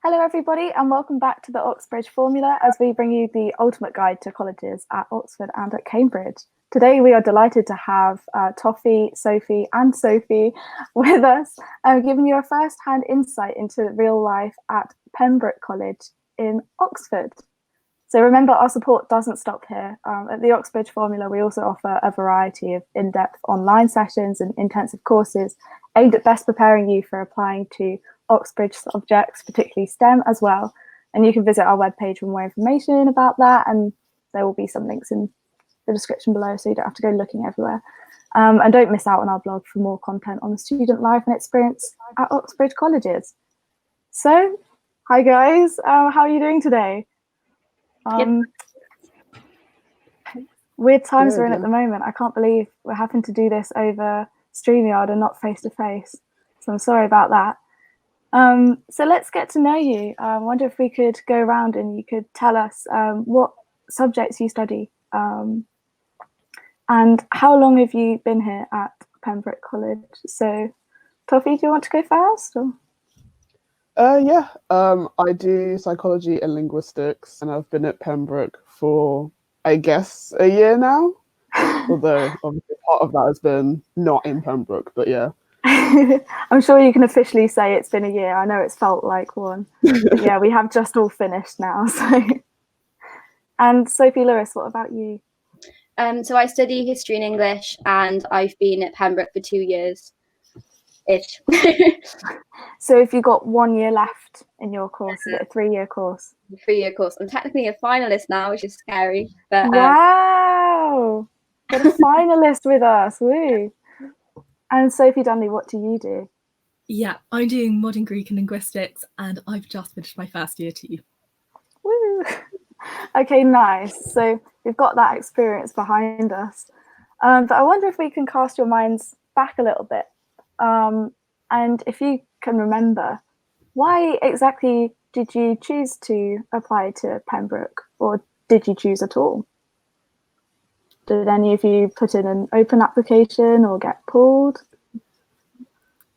Hello, everybody, and welcome back to the Oxbridge Formula as we bring you the ultimate guide to colleges at Oxford and at Cambridge. Today, we are delighted to have Toffy, Sophie, and Sophie with us, giving you a first-hand insight into real life at Pembroke College in Oxford. So remember, our support doesn't stop here. At the Oxbridge Formula, we also offer a variety of in-depth online sessions and intensive courses aimed at best preparing you for applying to Oxbridge subjects, particularly STEM as well. And you can visit our webpage for more information about that, and there will be some links in the description below, so you don't have to go looking everywhere. And don't miss out on our blog for more content on the student life and experience at Oxbridge colleges. So, hi guys, how are you doing today? Weird times we're in at the moment. I can't believe we're having to do this over StreamYard and not face to face. So I'm sorry about that. So let's get to know you. I wonder if we could go around and you could tell us what subjects you study and how long have you been here at Pembroke College? So, Toffy, do you want to go first? Or? I do psychology and linguistics, and I've been at Pembroke for, I guess, a year now. Although, obviously, part of that has been not in Pembroke, but yeah. I'm sure you can officially say it's been a year. I know it's felt like one. But yeah, we have just all finished now. So, and Sophie Lewis, what about you? So I study history and English, and I've been at Pembroke for 2 years. Ish. So if you got 1 year left in your course, is it a 3-year course? 3-year course. I'm technically a finalist now, which is scary. But wow, got a finalist with us, woo! And Sophie Dunley, what do you do? Yeah, I'm doing modern Greek and linguistics, and I've just finished my first year too. Woo! Okay, nice. So we've got that experience behind us. But I wonder if we can cast your minds back a little bit. And if you can remember, why exactly did you choose to apply to Pembroke, or did you choose at all? Did any of you put in an open application or get pulled?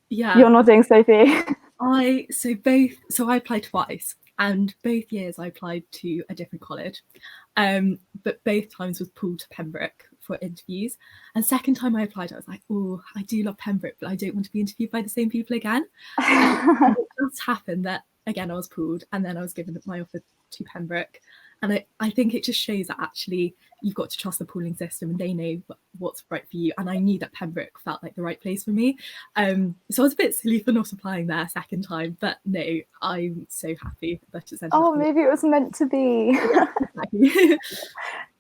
Yeah. You're nodding, Sophie. I applied twice, and both years I applied to a different college. But both times was pulled to Pembroke for interviews. And second time I applied, I was like, oh, I do love Pembroke, but I don't want to be interviewed by the same people again. And it just happened that, again, I was pulled, and then I was given my offer to Pembroke. And I think it just shows that actually you've got to trust the pooling system, and they know what's right for you. And I knew that Pembroke felt like the right place for me. So I was a bit silly for not applying there a second time, but no, I'm so happy that it's ended up. Maybe it was meant to be.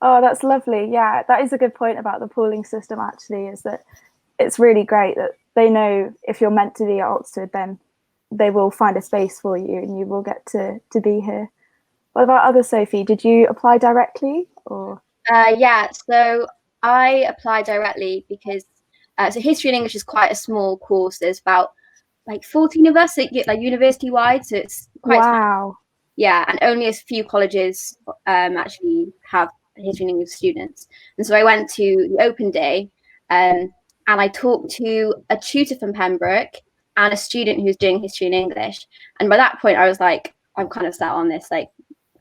Oh, that's lovely. Yeah, that is a good point about the pooling system, actually, is that it's really great that they know if you're meant to be at Oxford, then they will find a space for you and you will get to be here. What about other Sophie? Did you apply directly or? Yeah, so I applied directly because so history and English is quite a small course. There's about like 14 of us, like university wide, so it's quite wow. Yeah, and only a few colleges actually have history and English students. And so I went to the open day, and I talked to a tutor from Pembroke and a student who was doing history and English. And by that point, I was like, I'm kind of set on this, like,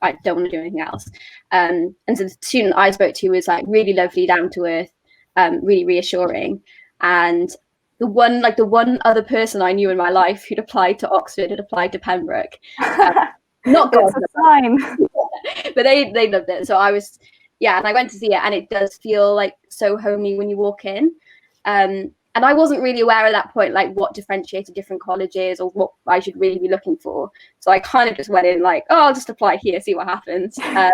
I don't want to do anything else. And so the student I spoke to was like really lovely, down to earth, really reassuring. And the one other person I knew in my life who'd applied to Oxford had applied to Pembroke. Not God, a sign. But they loved it. So I was, and I went to see it, and it does feel like so homely when you walk in. And I wasn't really aware at that point, like what differentiated different colleges or what I should really be looking for. So I kind of just went in like, oh, I'll just apply here, see what happens. And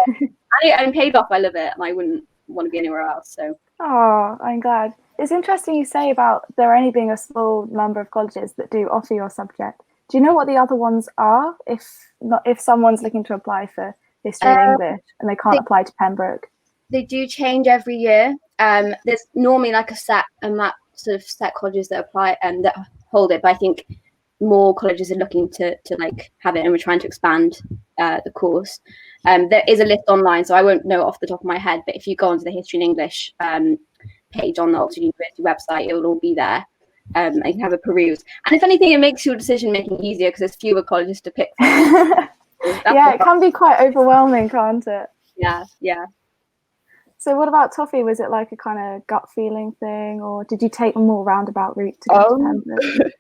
it paid off. I love it, and I wouldn't want to be anywhere else. So. Oh, I'm glad. It's interesting you say about there only being a small number of colleges that do offer your subject. Do you know what the other ones are? If someone's looking to apply for history and English and they can't apply to Pembroke? They do change every year. There's normally like a set sort of set colleges that apply and that hold it, but I think more colleges are looking to like have it, and we're trying to expand the course. There is a list online, so I won't know off the top of my head, but if you go onto the history and English page on the Oxford University website, it will all be there. and you can have a peruse. And if anything, it makes your decision making easier because there's fewer colleges to pick from. Yeah, it can be quite overwhelming, can't it? Yeah. So what about Toffy? Was it like a kind of gut feeling thing, or did you take a more roundabout route to get to Pembroke?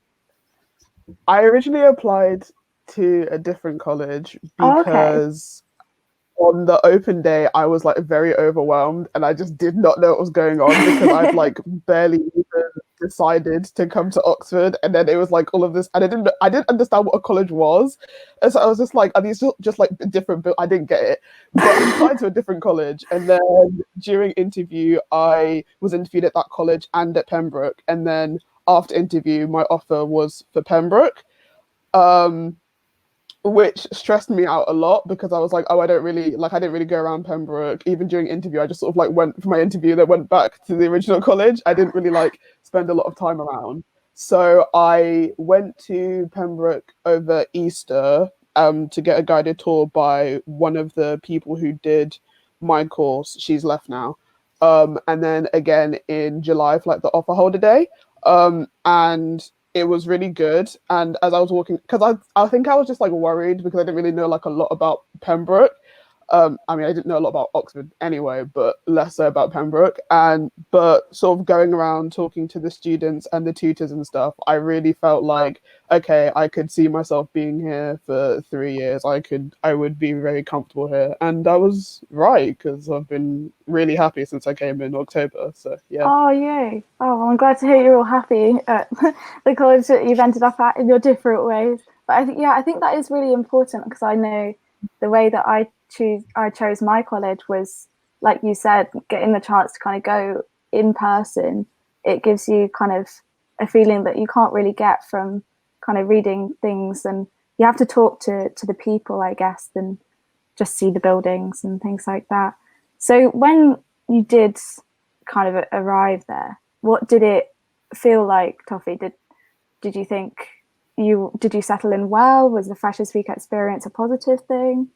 I originally applied to a different college because on the open day I was like very overwhelmed and I just did not know what was going on because I'd like barely even decided to come to Oxford, and then it was like all of this and I didn't understand what a college was, and so I was just like, are these just like different, but I didn't get it. But I applied to a different college, and then during interview I was interviewed at that college and at Pembroke, and then after interview my offer was for Pembroke, which stressed me out a lot because I was like, oh, I didn't really go around Pembroke. Even during interview, I just sort of like went for my interview, then went back to the original college. I didn't really like spend a lot of time around. So I went to Pembroke over Easter to get a guided tour by one of the people who did my course. She's left now. And then again in July for like the offer holder day. And it was really good. And as I was walking, because I think I was just like worried because I didn't really know like a lot about Pembroke. I mean, I didn't know a lot about Oxford anyway, but less so about Pembroke. But sort of going around talking to the students and the tutors and stuff, I really felt like, okay, I could see myself being here for 3 years. I would be very comfortable here. And I was right, because I've been really happy since I came in October. So yeah. Oh, yay. Oh, well, I'm glad to hear you're all happy at the college that you've ended up at in your different ways. But I think that is really important, because I know the way that I chose my college was, like you said, getting the chance to kind of go in person. It gives you kind of a feeling that you can't really get from kind of reading things, and you have to talk to the people, I guess, than just see the buildings and things like that. So when you did kind of arrive there, what did it feel like, Toffy? Did you think did you settle in well? Was the Freshers Week experience a positive thing?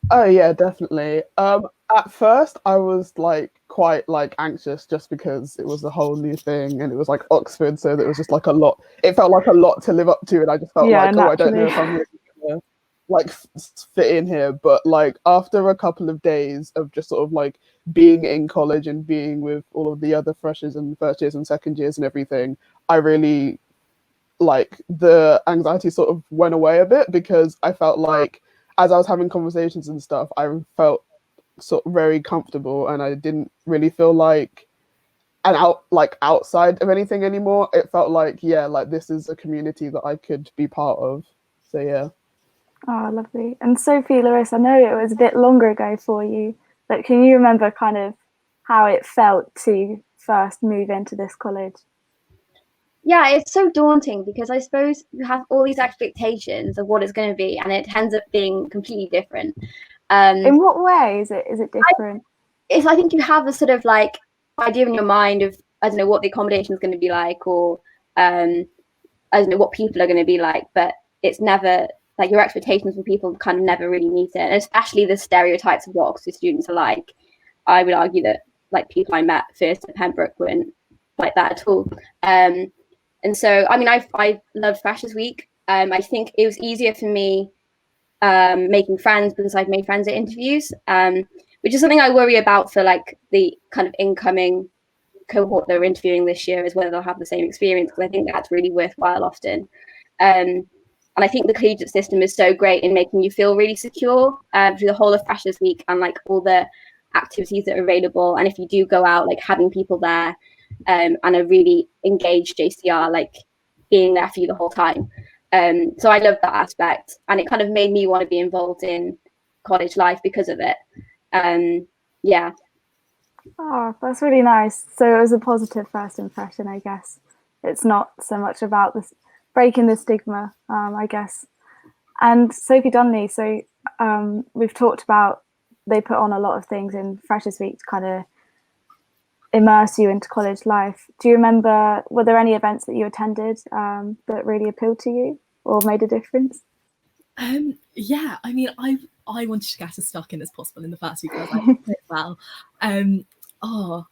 Oh yeah, definitely. At first I was like quite like anxious just because it was a whole new thing and it was like Oxford, so that it was just like a lot. It felt like a lot to live up to, and I just felt like, oh, I don't know if I'm really gonna like fit in here. But like after a couple of days of just sort of like being in college and being with all of the other freshers and first years and second years and everything, I really like the anxiety sort of went away a bit, because I felt like as I was having conversations and stuff, I felt sort of very comfortable, and I didn't really feel like outside of anything anymore. It felt like, yeah, like this is a community that I could be part of. So yeah. Oh, lovely. And Sophie, Larissa, I know it was a bit longer ago for you, but can you remember kind of how it felt to first move into this college? Yeah, it's so daunting because I suppose you have all these expectations of what it's going to be, and it ends up being completely different. In what way is it different? I think you have a sort of like idea in your mind of, I don't know, what the accommodation is going to be like, or I don't know what people are going to be like, but it's never like your expectations from people kind of never really meet it, and especially the stereotypes of what Oxford students are like. I would argue that like people I met first at Pembroke weren't like that at all. And so, I mean, I loved Freshers Week. I think it was easier for me making friends because I've made friends at interviews, which is something I worry about for like the kind of incoming cohort they're interviewing this year, is whether they'll have the same experience, because I think that's really worthwhile often. And I think the collegiate system is so great in making you feel really secure through the whole of Freshers Week and like all the activities that are available. And if you do go out, like having people there and a really engaged JCR, like being there for you the whole time. So I love that aspect, and it kind of made me want to be involved in college life because of it. Yeah. Oh, that's really nice. So it was a positive first impression, I guess. It's not so much about this breaking the stigma, I guess. And Sophie Dunley, so we've talked about they put on a lot of things in Freshers Week to kind of immerse you into college life. Do you remember, were there any events that you attended that really appealed to you or made a difference? Yeah, I mean, I wanted to get as stuck in as possible in the first week. I was like, well,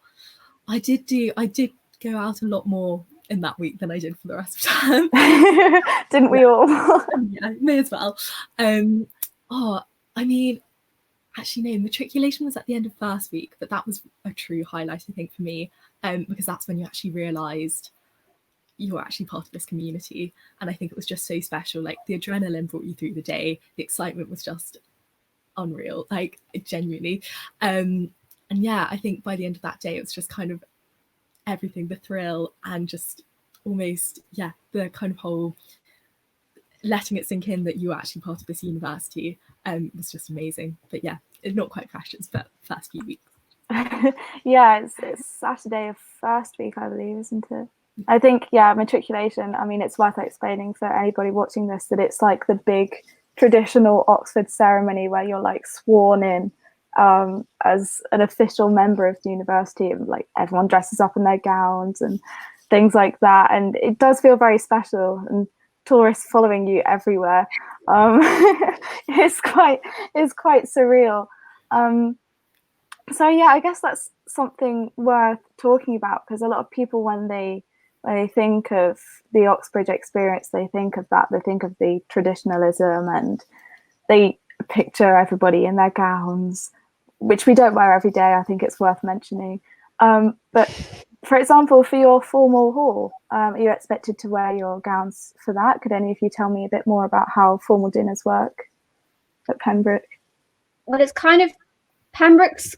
I did go out a lot more in that week than I did for the rest of the term. Didn't we all? Yeah, may as well. I mean, actually, no, matriculation was at the end of first week, but that was a true highlight, I think, for me, because that's when you actually realised you're actually part of this community. And I think it was just so special. Like, the adrenaline brought you through the day. The excitement was just unreal, like, genuinely. And yeah, I think by the end of that day, it was just kind of everything, the thrill, and just almost, yeah, the kind of whole letting it sink in that you were actually part of this university was just amazing. But yeah, it's not quite freshers, but first few weeks. Yeah, it's Saturday of first week, I believe, isn't it? I think, yeah, matriculation, I mean, it's worth explaining for anybody watching this that it's like the big traditional Oxford ceremony where you're like sworn in as an official member of the university, and like everyone dresses up in their gowns and things like that, and it does feel very special, and tourists following you everywhere. It's quite surreal. So yeah, I guess that's something worth talking about, because a lot of people, when they think of the Oxbridge experience, they think of the traditionalism, and they picture everybody in their gowns, which we don't wear every day. I think it's worth mentioning. But for example, for your formal hall, are you expected to wear your gowns for that? Could any of you tell me a bit more about how formal dinners work at Pembroke? Well, it's kind of Pembroke's,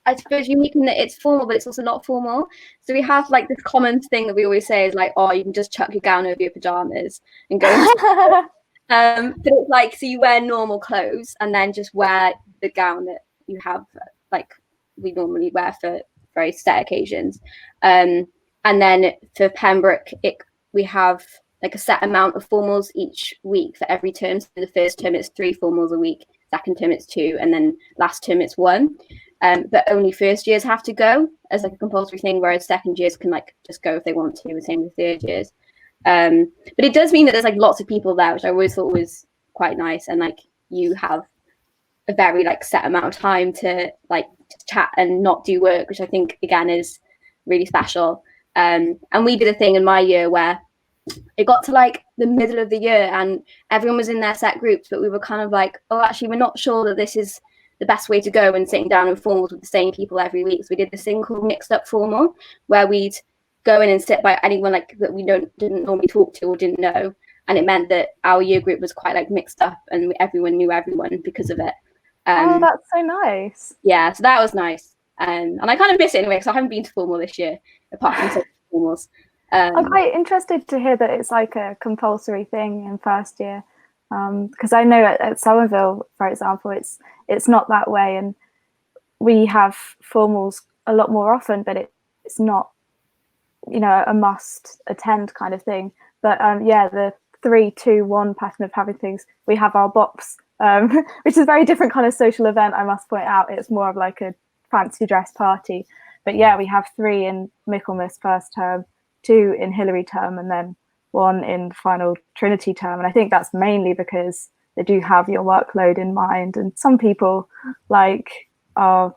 I suppose, unique in that it's formal, but it's also not formal. So we have like this common thing that we always say is like, oh, you can just chuck your gown over your pajamas and go. But it's like, so you wear normal clothes and then just wear the gown that you have, like we normally wear for very set occasions. And then for Pembroke, we have like a set amount of formals each week for every term. So the first term it's 3 formals a week, second term it's 2, and then last term it's 1. But only first years have to go as like a compulsory thing, whereas second years can like just go if they want to, and same with third years. But it does mean that there's like lots of people there, which I always thought was quite nice, and like you have a very like set amount of time to like chat and not do work, which I think again is really special. And we did a thing in my year where it got to like the middle of the year and everyone was in their set groups, but we were kind of like, oh, actually we're not sure that this is the best way to go, and sitting down in formals with the same people every week. So we did this thing called mixed up formal, where we'd go in and sit by anyone like that we didn't normally talk to or didn't know, and it meant that our year group was quite like mixed up and everyone knew everyone because of it. Oh, that's so nice. Yeah, so that was nice. And I kind of miss it anyway, because I haven't been to formal this year apart from some formals. I'm quite interested to hear that it's like a compulsory thing in first year, because I know at Somerville, for example, it's not that way, and we have formals a lot more often, but it's not, a must attend kind of thing. But yeah, the 3-2-1 pattern of having things, we have our bops, which is a very different kind of social event, I must point out. It's more of like a fancy dress party. But yeah, we have 3 in Michaelmas first term, 2 in Hilary term, and then 1 in final Trinity term. And I think that's mainly because they do have your workload in mind. And some people, like our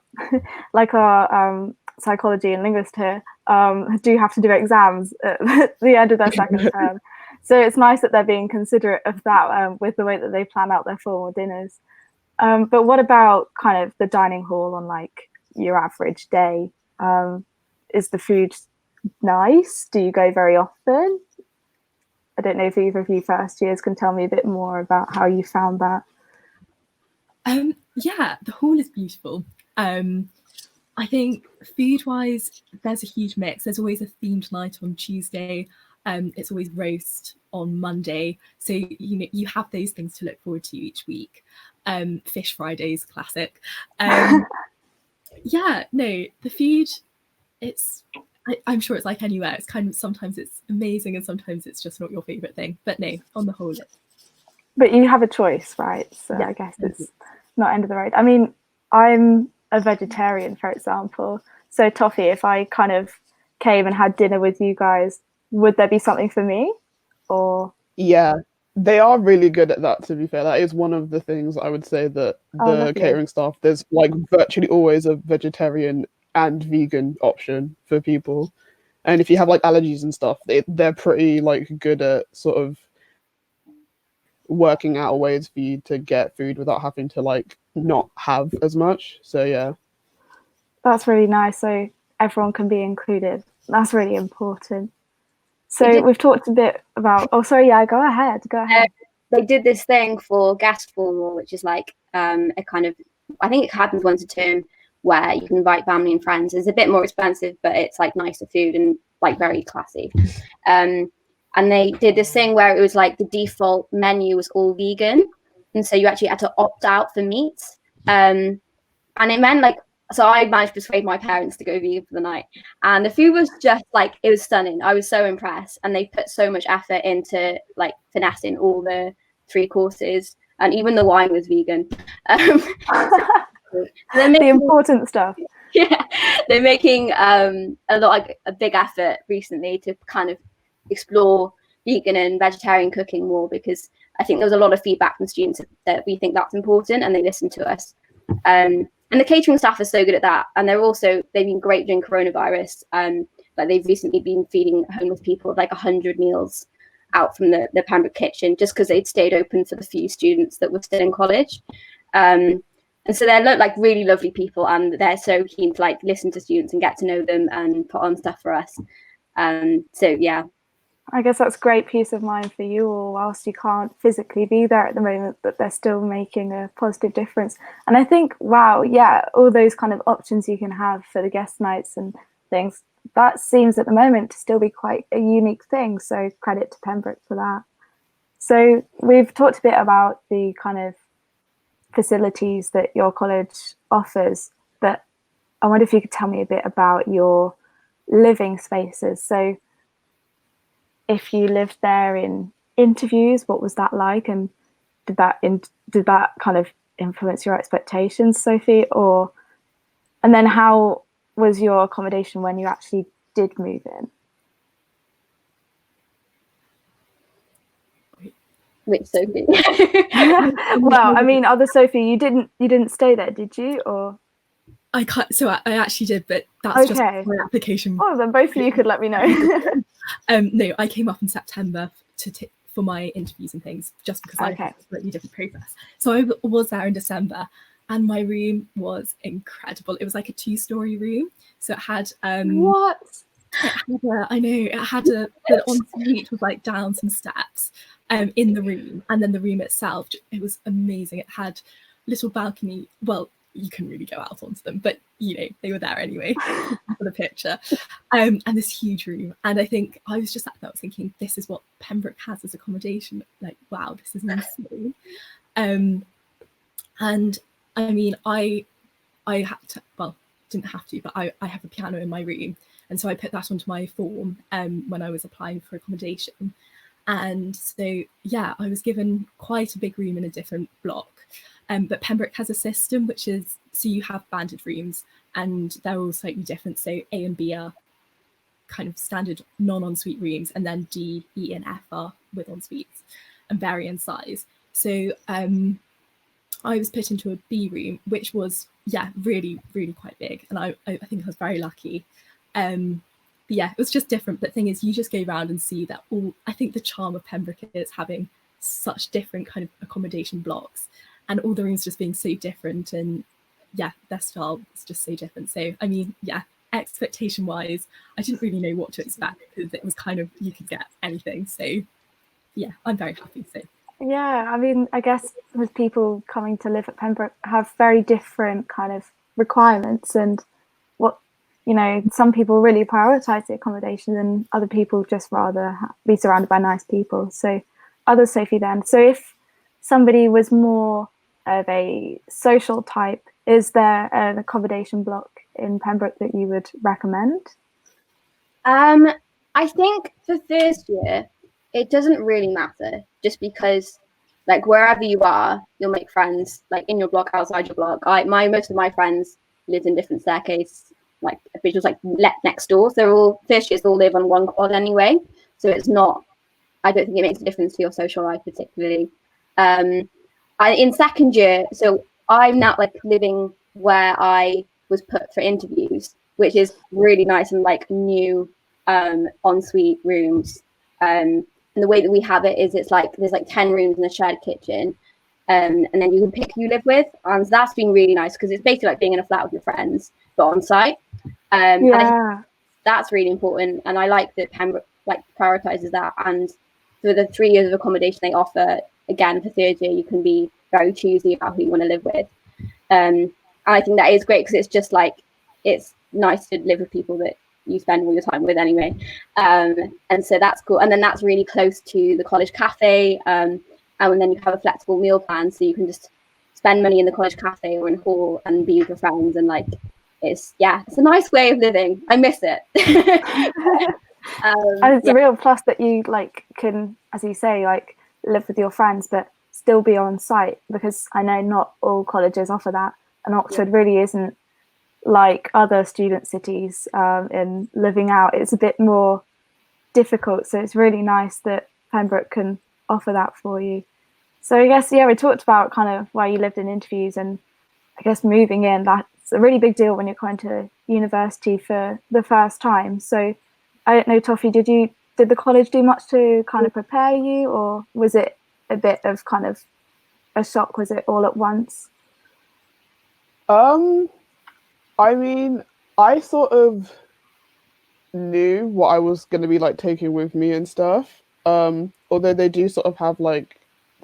psychology and linguist here, do have to do exams at the end of their second term. So it's nice that they're being considerate of that with the way that they plan out their formal dinners. But what about kind of the dining hall on like your average day? Is the food nice? Do you go very often? I don't know if either of you first years can tell me a bit more about how you found that. Yeah, the hall is beautiful. I think food-wise, there's a huge mix. There's always a themed night on Tuesday. It's always roast on Monday. So, you have those things to look forward to each week. Fish Fridays, classic. Yeah, no, the food, I'm sure it's like anywhere. It's kind of, sometimes it's amazing and sometimes it's just not your favourite thing. But no, on the whole, it's... But you have a choice, right? So yeah, I guess it's not end of the road. I mean, I'm a vegetarian, for example. So Toffy, if I kind of came and had dinner with you guys, would there be something for me? Or yeah, they are really good at that, to be fair. That is one of the things I would say, that the catering staff, there's like virtually always a vegetarian and vegan option for people. And if you have like allergies and stuff, they're pretty like good at sort of working out ways for you to get food without having to like not have as much. So yeah. That's really nice. So everyone can be included. That's really important. So we've talked a bit about. Oh, sorry. Yeah, go ahead. Go ahead. They did this thing for guest formal, which is like a kind of, I think it happens once a term, where you can invite family and friends. It's a bit more expensive, but it's like nicer food and like very classy. And they did this thing where it was like the default menu was all vegan, and so you actually had to opt out for meat. And it meant like, so I managed to persuade my parents to go vegan for the night, and the food was just like, it was stunning. I was so impressed, and they put so much effort into like finessing all the 3 courses, and even the wine was vegan. The important stuff. Yeah, they're making a big effort recently to kind of explore vegan and vegetarian cooking more, because I think there was a lot of feedback from students that we think that's important, and they listen to us. And the catering staff are so good at that, and they've been great during coronavirus. Like they've recently been feeding homeless people like 100 meals out from the Pembroke kitchen, just because they'd stayed open for the few students that were still in college. And so they're like really lovely people, and they're so keen to like listen to students and get to know them and put on stuff for us. So yeah. I guess that's great peace of mind for you all, whilst you can't physically be there at the moment, but they're still making a positive difference. And I think, wow, yeah, all those kind of options you can have for the guest nights and things, that seems at the moment to still be quite a unique thing. So credit to Pembroke for that. So we've talked a bit about the kind of facilities that your college offers, but I wonder if you could tell me a bit about your living spaces. So if you lived there in interviews, what was that like, and did that kind of influence your expectations, Sophie? And then how was your accommodation when you actually did move in? Which Sophie? Well, I mean, other Sophie, you didn't stay there, did you? Or I can't. So I actually did, but that's okay. Just my application. Oh, then both of you could let me know. No, I came up in September for my interviews and things, just because I had a slightly different process. So I was there in December, and my room was incredible. It was like a 2-story room, so it had what? I know it had the ensuite was like down some steps in the room, and then the room itself, it was amazing. It had little balcony. Well, you couldn't really go out onto them, but you know, they were there anyway for the picture. And this huge room. And I think I was just sat there thinking, this is what Pembroke has as accommodation. Like, wow, this is insane. And I mean, I had to, well, didn't have to, but I have a piano in my room. And so I put that onto my form when I was applying for accommodation. And so, yeah, I was given quite a big room in a different block. But Pembroke has a system, which is, so you have banded rooms, and they're all slightly different. So A and B are kind of standard non-ensuite rooms, and then D, E, and F are with ensuites and vary in size. So I was put into a B room, which was, yeah, really, really quite big. And I think I was very lucky. But yeah, it was just different. But the thing is, you just go around and see that all, I think the charm of Pembroke is having such different kind of accommodation blocks, and all the rooms just being so different, and yeah, their style is just so different. So I mean, yeah, expectation wise, I didn't really know what to expect, because it was kind of, you could get anything. So yeah, I'm very happy. So yeah, I mean, I guess with people coming to live at Pembroke have very different kind of requirements, and what, you know, some people really prioritize the accommodation, and other people just rather be surrounded by nice people. So other Sophie then, so if somebody was more of a social type, is there an accommodation block in Pembroke that you would recommend? I think for first year, it doesn't really matter, just because like wherever you are, you'll make friends, like in your block, outside your block. Most of my friends lived in different staircase, like which was like next door. So they're all first years all live on one quad anyway. So it's not, I don't think it makes a difference to your social life particularly. In second year, so I'm now like living where I was put for interviews, which is really nice and like new ensuite rooms. And the way that we have it is it's like there's like 10 rooms in a shared kitchen. And then you can pick who you live with. And that's been really nice because it's basically like being in a flat with your friends, but on site. And I think that's really important. And I like that Pembroke like prioritizes that. And for the 3 years of accommodation they offer, again, for third year, you can be very choosy about who you want to live with. And I think that is great because it's just like, it's nice to live with people that you spend all your time with anyway. And so that's cool. And then that's really close to the college cafe. And then you have a flexible meal plan, so you can just spend money in the college cafe or in hall and be with your friends. And like, it's a nice way of living. I miss it. And it's a real plus that you like can, as you say, like live with your friends, but still be on site, because I know not all colleges offer that, and Oxford really isn't like other student cities in living out. It's a bit more difficult, so it's really nice that Pembroke can offer that for you. So I guess we talked about kind of where you lived in interviews, and I guess moving in, that's a really big deal when you're going to university for the first time. So I don't know, Toffy, did the college do much to kind of prepare you, or was it a bit of kind of a shock? Was it all at once? I mean, I sort of knew what I was going to be like taking with me and stuff. Although they do sort of have like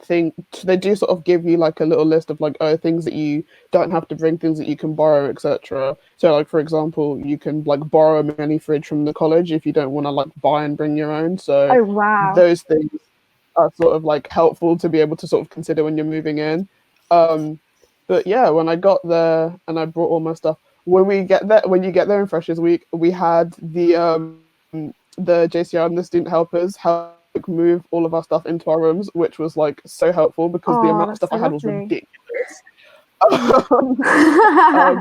they do sort of give you like a little list of like things that you don't have to bring, things that you can borrow, etc. So like, for example, you can like borrow a mini fridge from the college if you don't want to like buy and bring your own. So oh wow, those things are sort of like helpful to be able to sort of consider when you're moving in. But yeah, when I got there and I brought all my stuff, when you get there in Freshers Week, we had the JCR and the student helpers help move all of our stuff into our rooms, which was like so helpful because the amount of stuff I had was ridiculous.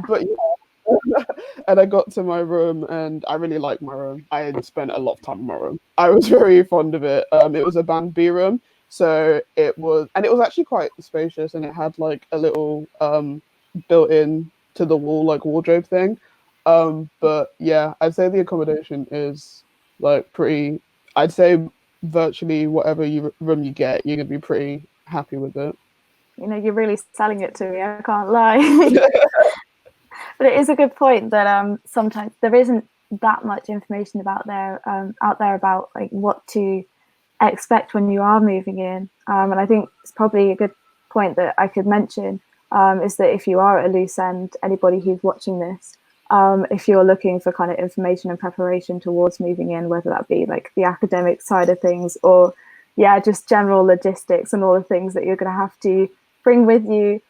But yeah, and I got to my room and I really liked my room. I had spent a lot of time in my room. I was very fond of it. It was a band B room, so it was actually quite spacious, and it had like a little built-in to the wall like wardrobe thing. But yeah, I'd say the accommodation is like pretty. I'd say virtually whatever room you get, you're gonna be pretty happy with it. You're really selling it to me, I can't lie. But it is a good point that sometimes there isn't that much information out there about like what to expect when you are moving in. And I think it's probably a good point that I could mention is that if you are at a loose end, anybody who's watching this, if you're looking for kind of information and preparation towards moving in, whether that be like the academic side of things or just general logistics and all the things that you're going to have to bring with you,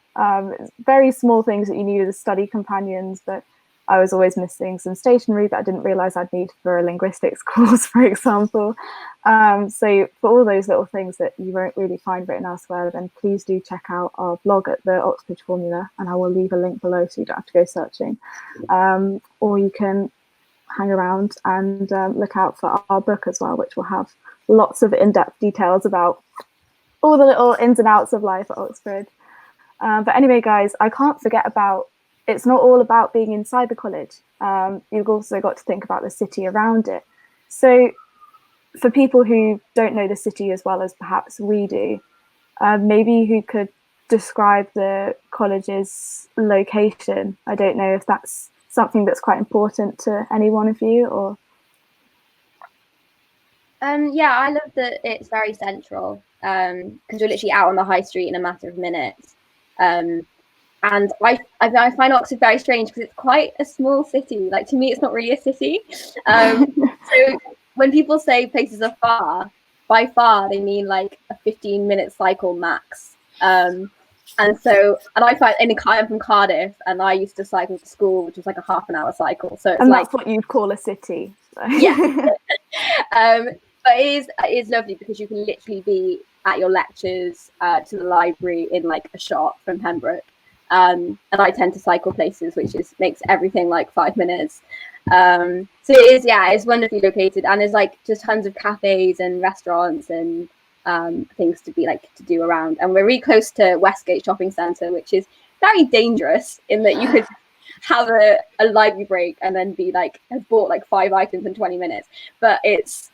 very small things that you need as study companions, but I was always missing some stationery that I didn't realize I'd need for a linguistics course, for example. So for all those little things that you won't really find written elsewhere, then please do check out our blog at the Oxbridge Formula, and I will leave a link below so you don't have to go searching. Or you can hang around and look out for our book as well, which will have lots of in-depth details about all the little ins and outs of life at Oxford. But anyway, guys, I can't forget about, it's not all about being inside the college. You've also got to think about the city around it. So for people who don't know the city as well as perhaps we do, maybe you could describe the college's location. I don't know if that's something that's quite important to any one of you, or... I love that it's very central because you're literally out on the high street in a matter of minutes. And I find Oxford very strange because it's quite a small city. Like, to me, it's not really a city. So when people say places are far, by far they mean like a 15-minute cycle max. And I find I'm from Cardiff, and I used to cycle to school, which was like a half an hour cycle. So it's that's what you'd call a city. So. Yeah. But it is lovely because you can literally be at your lectures to the library in like a shot from Pembroke. And I tend to cycle places, which makes everything like 5 minutes. So it's wonderfully located, and there's like just tons of cafes and restaurants and things to do around. And we're really close to Westgate Shopping Centre, which is very dangerous in that you could have a library break and then be like, has bought like 5 items in 20 minutes. But it's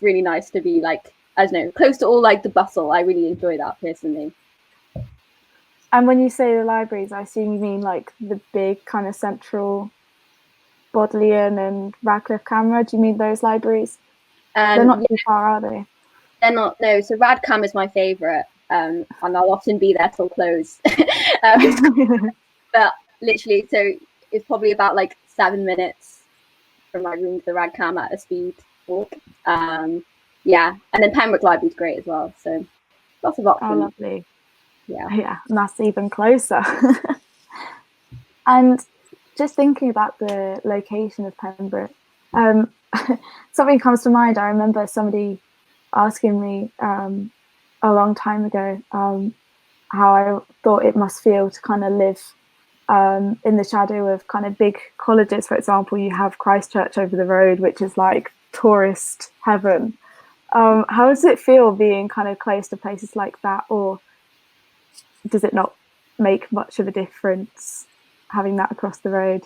really nice to be like, I don't know, close to all like the bustle. I really enjoy that personally. And when you say the libraries, I assume you mean like the big kind of central Bodleian and Radcliffe Camera. Do you mean those libraries? They're not too far, are they? They're not, no. So Radcam is my favourite, and I'll often be there till close. But literally, so it's probably about like 7 minutes from my room to the Radcam at a speed walk. Yeah, and then Pembroke Library is great as well. So lots of options. Oh, lovely. Yeah, and that's even closer. And just thinking about the location of Pembroke, something comes to mind. I remember somebody asking me a long time ago how I thought it must feel to kind of live in the shadow of kind of big colleges. For example, you have Christchurch over the road, which is like tourist heaven. How does it feel being kind of close to places like that, or does it not make much of a difference having that across the road?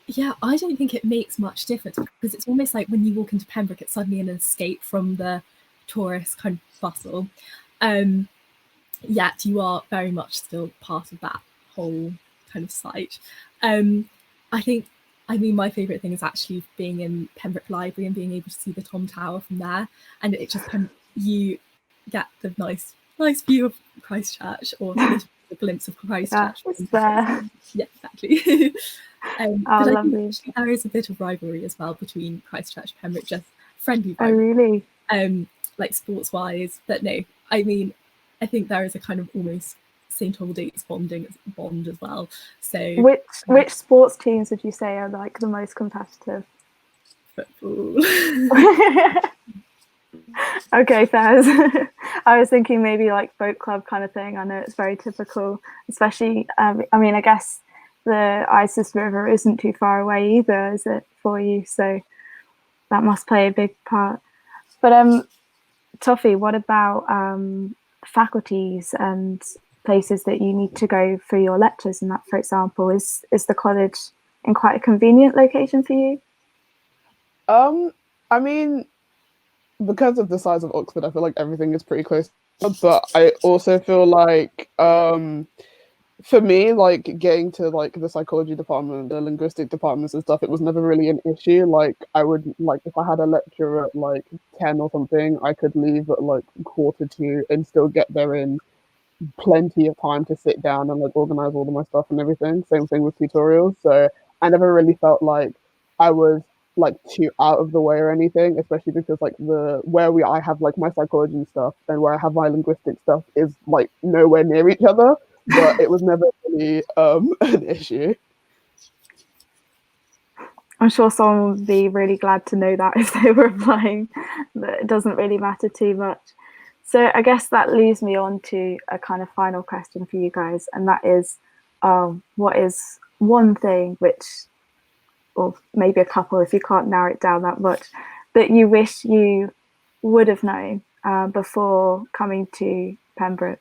Yeah, I don't think it makes much difference, because it's almost like when you walk into Pembroke, it's suddenly an escape from the tourist kind of bustle. Yet you are very much still part of that whole kind of site. I mean, my favourite thing is actually being in Pembroke Library and being able to see the Tom Tower from there, and it just kind of, you get the nice view of Christchurch, or a glimpse of Christchurch. Yeah, it's there. Yeah, exactly. But lovely. I think there is a bit of rivalry as well between Christchurch and Pembroke, just friendly rivalry. Oh, really? Like sports-wise, but no, I mean, I think there is a kind of almost St Aldate's bond as well. So which sports teams would you say are like the most competitive? Football. Okay, fair. I was thinking maybe like boat club kind of thing. I know it's very typical, especially. I mean, I guess the Isis River isn't too far away either, is it, for you? So that must play a big part. But Toffy, what about faculties and places that you need to go for your lectures and that, for example? Is the college in quite a convenient location for you? I mean, because of the size of Oxford, I feel like everything is pretty close. But I also feel like for me, like getting to like the psychology department, the linguistic departments and stuff, it was never really an issue. Like I would, like if I had a lecture at like 10 or something, I could leave at like 1:45 and still get there in plenty of time to sit down and like organize all of my stuff and everything. Same thing with tutorials. So I never really felt like I was like too out of the way or anything, especially because like I have like my psychology stuff and where I have my linguistic stuff is like nowhere near each other. But it was never really an issue. I'm sure someone would be really glad to know that if they were applying, that it doesn't really matter too much. So I guess that leads me on to a kind of final question for you guys, and that is, what is one thing which, or maybe a couple if you can't narrow it down that much, that you wish you would have known before coming to Pembroke,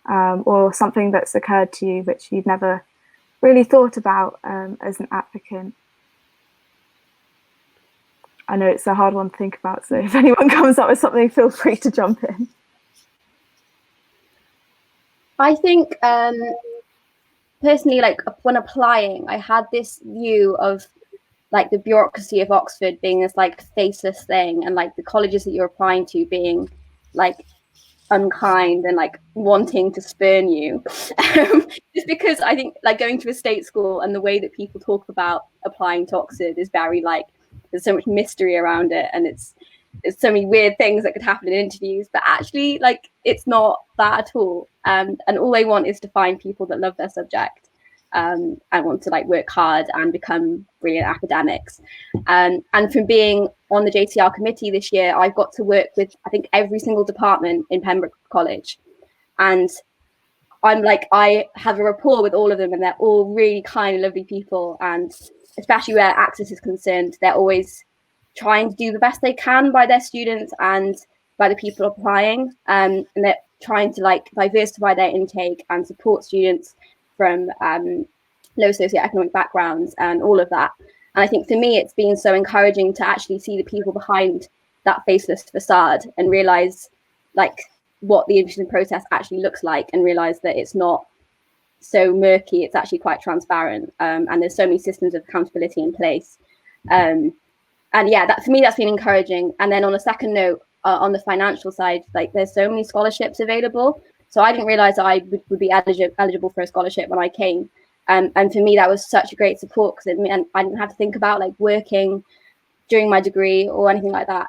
or something that's occurred to you which you've never really thought about as an applicant? I know it's a hard one to think about, so if anyone comes up with something, feel free to jump in. I think personally, like when applying, I had this view of like the bureaucracy of Oxford being this like faceless thing, and like the colleges that you're applying to being like unkind and like wanting to spurn you. Just because I think like going to a state school and the way that people talk about applying to Oxford is very like, there's so much mystery around it, and it's so many weird things that could happen in interviews, but actually like it's not that at all. And all they want is to find people that love their subject and want to like work hard and become brilliant academics. And from being on the JCR committee this year, I've got to work with I think every single department in Pembroke College, and I'm like, I have a rapport with all of them, and they're all really kind, lovely people. And especially where access is concerned, they're always trying to do the best they can by their students and by the people applying. And they're trying to like diversify their intake and support students from low socioeconomic backgrounds and all of that. And I think for me, it's been so encouraging to actually see the people behind that faceless facade and realize like what the admission process actually looks like, and realize that it's not so murky, it's actually quite transparent, and there's so many systems of accountability in place. And yeah, that for me, that's been encouraging. And then on a second note, on the financial side, like there's so many scholarships available. So I didn't realize that I would be eligible for a scholarship when I came. And for me, that was such a great support, because it meant I didn't have to think about like working during my degree or anything like that,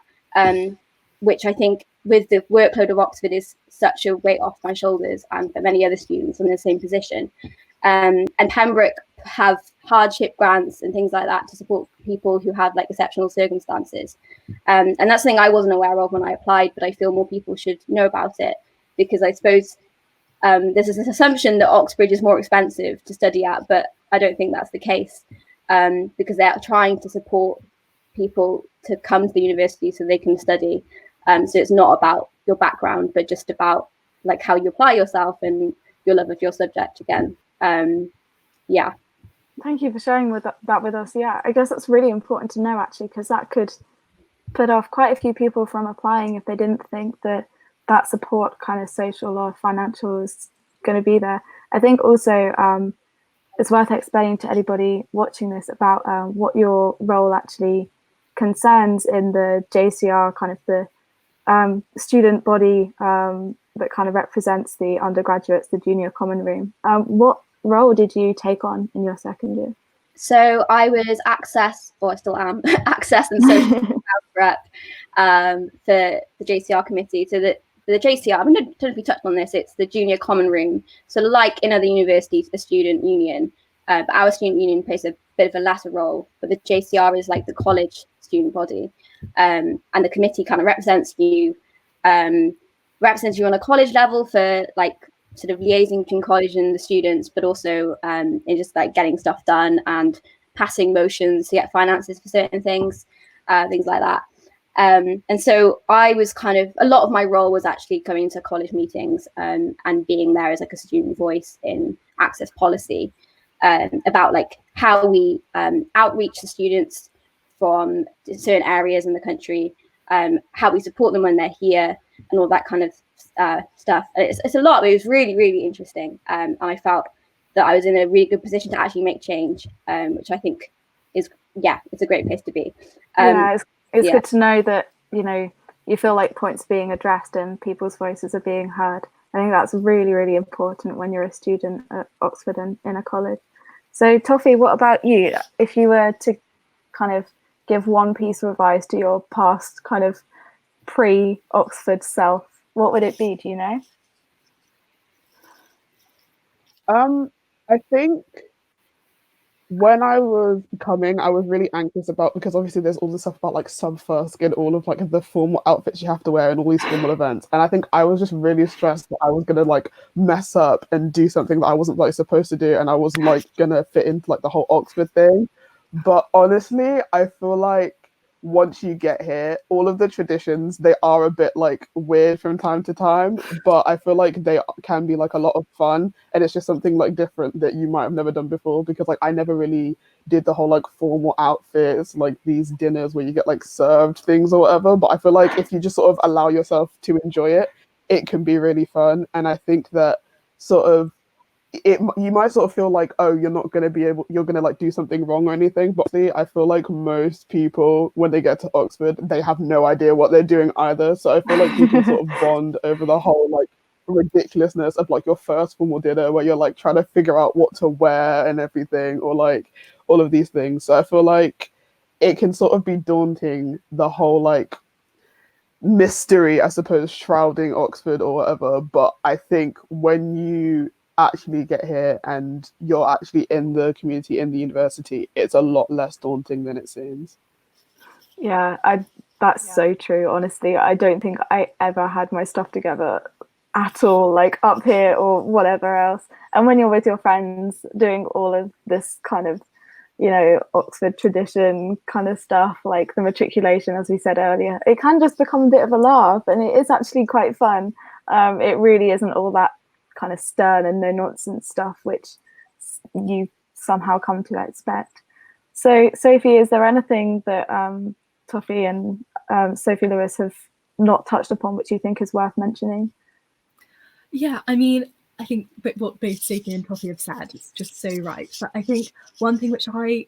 which I think with the workload of Oxford is such a weight off my shoulders, and for many other students in the same position. And Pembroke have hardship grants and things like that to support people who have like exceptional circumstances. And that's something I wasn't aware of when I applied, but I feel more people should know about it, because I suppose there's this assumption that Oxbridge is more expensive to study at, but I don't think that's the case, because they're trying to support people to come to the university so they can study. So it's not about your background, but just about like how you apply yourself and your love of your subject again. Yeah. Thank you for sharing that with us. Yeah, I guess that's really important to know, actually, because that could put off quite a few people from applying if they didn't think that that support, kind of social or financial, is going to be there. I think also it's worth explaining to anybody watching this about what your role actually concerns in the JCR, kind of the student body that kind of represents the undergraduates, the junior common room. What role did you take on in your second year? So I was access, or I still am, access and social rep for the JCR committee. So that the JCR, I'm going to touch on this, it's the junior common room. So like in other universities, a student union, but our student union plays a bit of a latter role, but the JCR is like the college student body. And the committee kind of represents you on a college level for like sort of liaising between college and the students, but also in just like getting stuff done and passing motions to get finances for certain things, things like that. And so I was kind of, a lot of my role was actually coming to college meetings and being there as like a student voice in access policy, about like how we outreach the students from certain areas in the country, how we support them when they're here, and all that kind of stuff. It's a lot, but it was really, really interesting. And I felt that I was in a really good position to actually make change, which I think is, yeah, it's a great place to be. It's good to know that, you know, you feel like points are being addressed and people's voices are being heard. I think that's really, really important when you're a student at Oxford and in a college. So Toffy, what about you? If you were to kind of give one piece of advice to your past kind of pre-Oxford self, what would it be? Do you know? I think when I was coming, I was really anxious about, because obviously there's all this stuff about like sub-first and all of like the formal outfits you have to wear and all these formal events. And I think I was just really stressed that I was gonna like mess up and do something that I wasn't like supposed to do, and I wasn't like gonna fit into like the whole Oxford thing. But honestly, I feel like once you get here, all of the traditions, they are a bit like weird from time to time, but I feel like they can be like a lot of fun, and it's just something like different that you might have never done before, because like I never really did the whole like formal outfits, like these dinners where you get like served things or whatever. But I feel like if you just sort of allow yourself to enjoy it, it can be really fun. And I think that sort of you might sort of feel like, oh, you're gonna like do something wrong or anything, but I feel like most people, when they get to Oxford, they have no idea what they're doing either. So I feel like you can sort of bond over the whole like ridiculousness of like your first formal dinner where you're like trying to figure out what to wear and everything, or like all of these things. So I feel like it can sort of be daunting, the whole like mystery, I suppose, shrouding Oxford or whatever. But I think when you actually get here and you're actually in the community, in the university, it's a lot less daunting than it seems. That's so true. Honestly, I don't think I ever had my stuff together at all, like up here or whatever else. And when you're with your friends doing all of this kind of, you know, Oxford tradition kind of stuff, like the matriculation, as we said earlier, it can just become a bit of a laugh, and it is actually quite fun. It really isn't all that kind of stern and no nonsense stuff which you somehow come to expect. So, Sophie, is there anything that Toffy and Sophie Lewis have not touched upon which you think is worth mentioning? Yeah, I mean, I think what both Sophie and Toffy have said is just so right. But I think one thing which I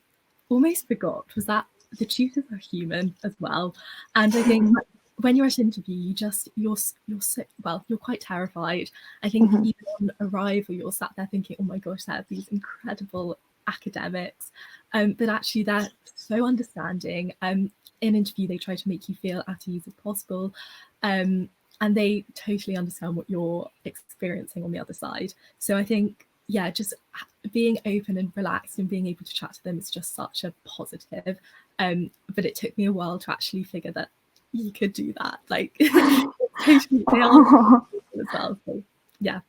almost forgot was that the tutors are human as well. And I think when you're at an interview, you're so, well, you're quite terrified. I think even on arrival, you're sat there thinking, oh my gosh, they're these incredible academics. But actually they're so understanding. In an interview, they try to make you feel at ease as possible. And they totally understand what you're experiencing on the other side. So I think, yeah, just being open and relaxed and being able to chat to them is just such a positive. But it took me a while to actually figure that you could do that. Like, totally, they are as well. So, yeah.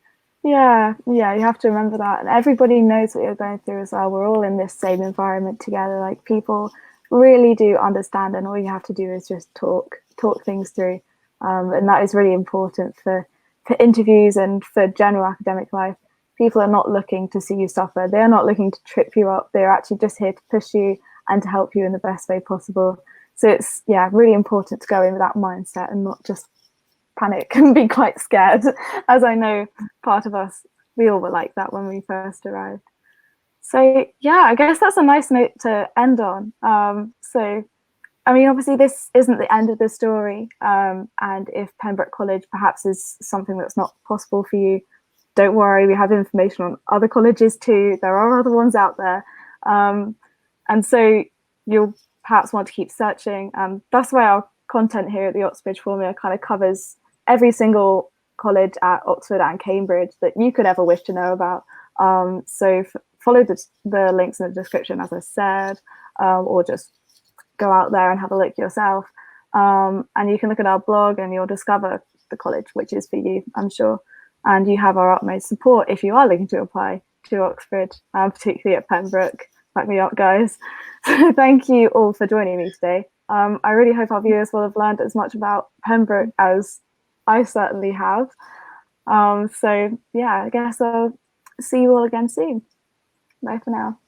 Yeah, you have to remember that. And everybody knows what you're going through as well. We're all in this same environment together. Like, people really do understand, and all you have to do is just talk things through. And that is really important for interviews and for general academic life. People are not looking to see you suffer. They're not looking to trip you up. They're actually just here to push you and to help you in the best way possible. So it's, really important to go in with that mindset and not just panic and be quite scared. As I know part of us, we all were like that when we first arrived. So yeah, I guess that's a nice note to end on. So I mean, obviously this isn't the end of the story, and if Pembroke College perhaps is something that's not possible for you, don't worry, we have information on other colleges too. There are other ones out there, and so you'll perhaps want to keep searching. That's why our content here at the Oxbridge Formula kind of covers every single college at Oxford and Cambridge that you could ever wish to know about. So follow the links in the description, as I said, or just go out there and have a look yourself. And you can look at our blog and you'll discover the college which is for you, I'm sure. And you have our utmost support if you are looking to apply to Oxford, particularly at Pembroke. Back me up, guys. So thank you all for joining me today. I really hope our viewers will have learned as much about Pembroke as I certainly have. So yeah, I guess I'll see you all again soon. Bye for now.